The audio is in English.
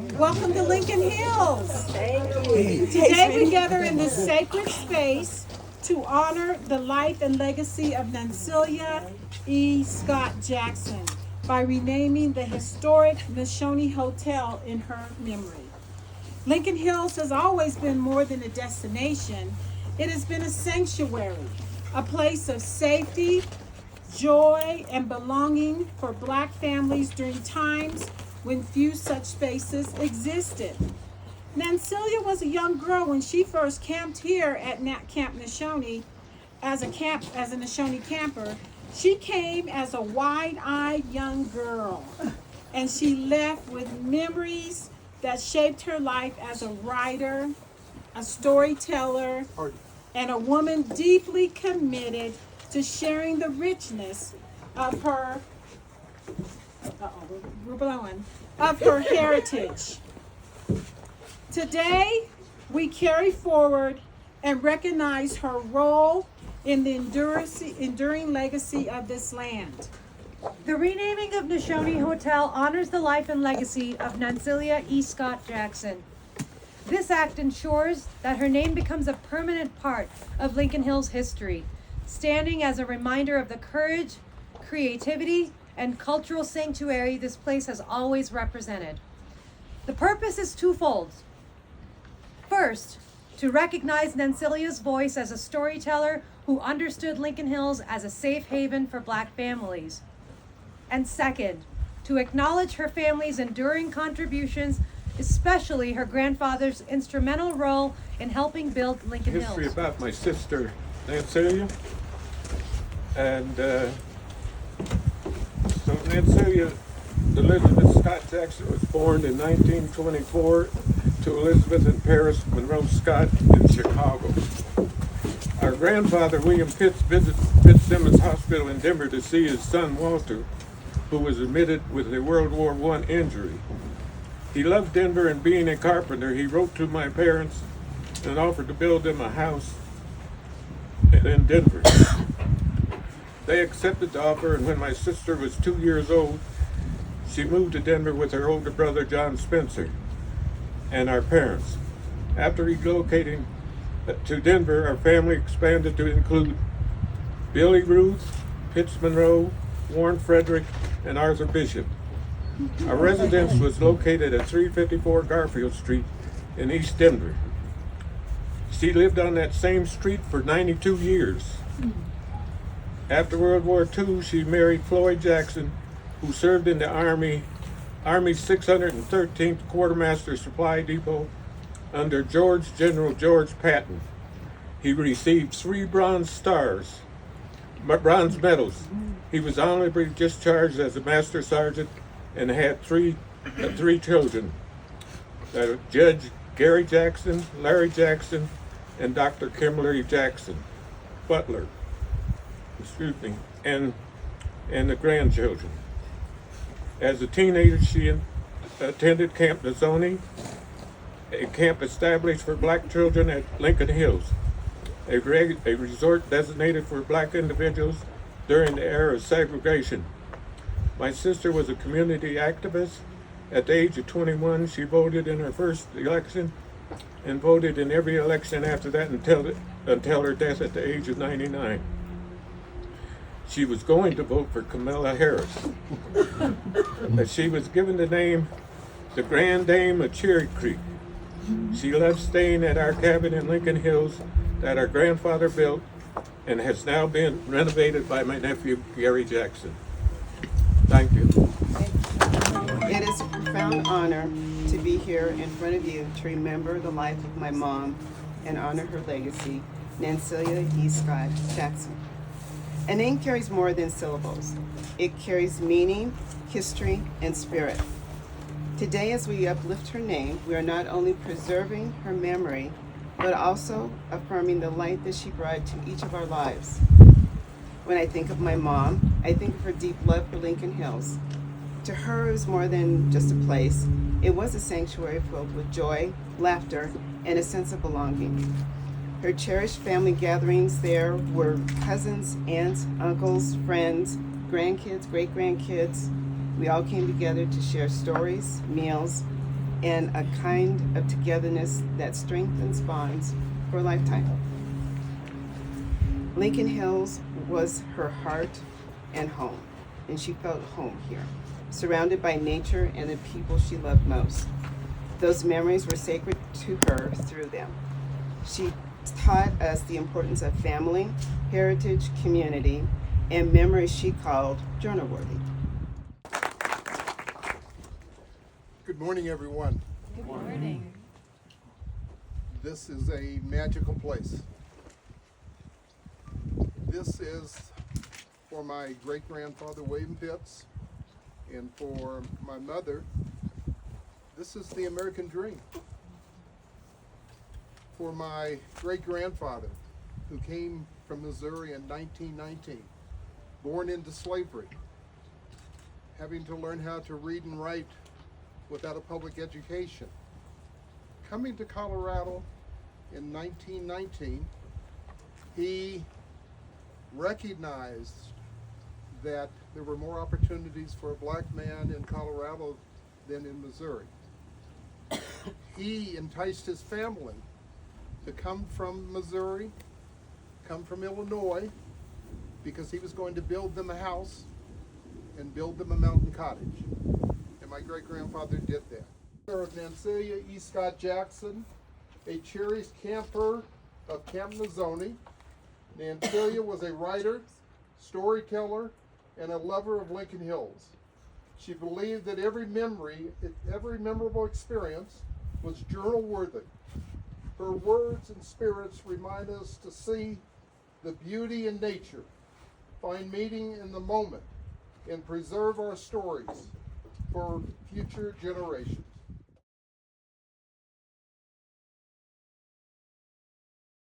Welcome to Lincoln Hills. Thank you. Today we gather in this sacred space to honor the life and legacy of Nancelia E. Scott Jackson by renaming the historic Nizhoni Hotel in her memory. Lincoln Hills has always been more than a destination. It has been a sanctuary, a place of safety, joy, and belonging for Black families during times when few such spaces existed. Nancelia was a young girl when she first camped here at Camp Nizhoni as a Nizhoni camper. She came as a wide-eyed young girl, and she left with memories that shaped her life as a writer, a storyteller, and a woman deeply committed to sharing the richness of her of her heritage. Today, we carry forward and recognize her role in the enduring legacy of this land. The renaming of Nizhoni Hotel honors the life and legacy of Nancelia E. Scott Jackson. This act ensures that her name becomes a permanent part of Lincoln Hills history, standing as a reminder of the courage, creativity, and cultural sanctuary this place has always represented. The purpose is twofold. First, to recognize Nancelia's voice as a storyteller who understood Lincoln Hills as a safe haven for Black families. And second, to acknowledge her family's enduring contributions, especially her grandfather's instrumental role in helping build Lincoln Hills. History about my sister, Nancelia. And so Nancelia Elizabeth Scott Jackson was born in 1924 to Elizabeth and Paris Monroe Scott in Chicago. Our grandfather, William Pitts, visited Fitzsimmons Hospital in Denver to see his son, Walter, who was admitted with a World War I injury. He loved Denver, and being a carpenter, he wrote to my parents and offered to build them a house in Denver. They accepted the offer, and when my sister was 2 years old, she moved to Denver with her older brother, John Spencer, and our parents. After relocating to Denver, our family expanded to include Billy Ruth, Pitts Monroe, Warren Frederick, and Arthur Bishop. Our residence was located at 354 Garfield Street in East Denver. She lived on that same street for 92 years. After World War II, she married Floyd Jackson, who served in the Army's 613th Quartermaster Supply Depot under General George Patton. He received 3 bronze medals. He was honorably discharged as a Master Sergeant and had three children, Judge Gary Jackson, Larry Jackson, and Dr. Kimberly Jackson, Butler, and the grandchildren. As a teenager, she attended Camp Nizhoni, a camp established for Black children at Lincoln Hills, a resort designated for Black individuals during the era of segregation. My sister was a community activist. At the age of 21, she voted in her first election and voted in every election after that until her death at the age of 99. She was going to vote for Kamala Harris, but she was given the name the Grand Dame of Cherry Creek. She loved staying at our cabin in Lincoln Hills that our grandfather built and has now been renovated by my nephew, Gary Jackson. Thank you. It is a profound honor to be here in front of you to remember the life of my mom and honor her legacy, Nancelia E. Scott Jackson. A name carries more than syllables. It carries meaning, history, and spirit. Today, as we uplift her name, we are not only preserving her memory, but also affirming the light that she brought to each of our lives. When I think of my mom, I think of her deep love for Lincoln Hills. To her, it was more than just a place. It was a sanctuary filled with joy, laughter, and a sense of belonging. Her cherished family gatherings there were cousins, aunts, uncles, friends, grandkids, great-grandkids. We all came together to share stories, meals, and a kind of togetherness that strengthens bonds for a lifetime. Lincoln Hills was her heart and home, and she felt home here, surrounded by nature and the people she loved most. Those memories were sacred to her through them. She taught us the importance of family, heritage, community, and memories she called journal-worthy. Good morning, everyone. Good morning. This is a magical place. This is for my great-grandfather, William Pitts, and for my mother, this is the American dream. For my great-grandfather, who came from Missouri in 1919, born into slavery, having to learn how to read and write without a public education, coming to Colorado in 1919, he recognized that there were more opportunities for a black man in Colorado than in Missouri. He enticed his family to come from Missouri, come from Illinois, because he was going to build them a house and build them a mountain cottage. And my great-grandfather did that. Of Nancelia E. Jackson, a cherished camper of Camp Nizhoni. Nancelia was a writer, storyteller, and a lover of Lincoln Hills. She believed that every memorable experience was journal-worthy. Her words and spirits remind us to see the beauty in nature, find meaning in the moment, and preserve our stories for future generations.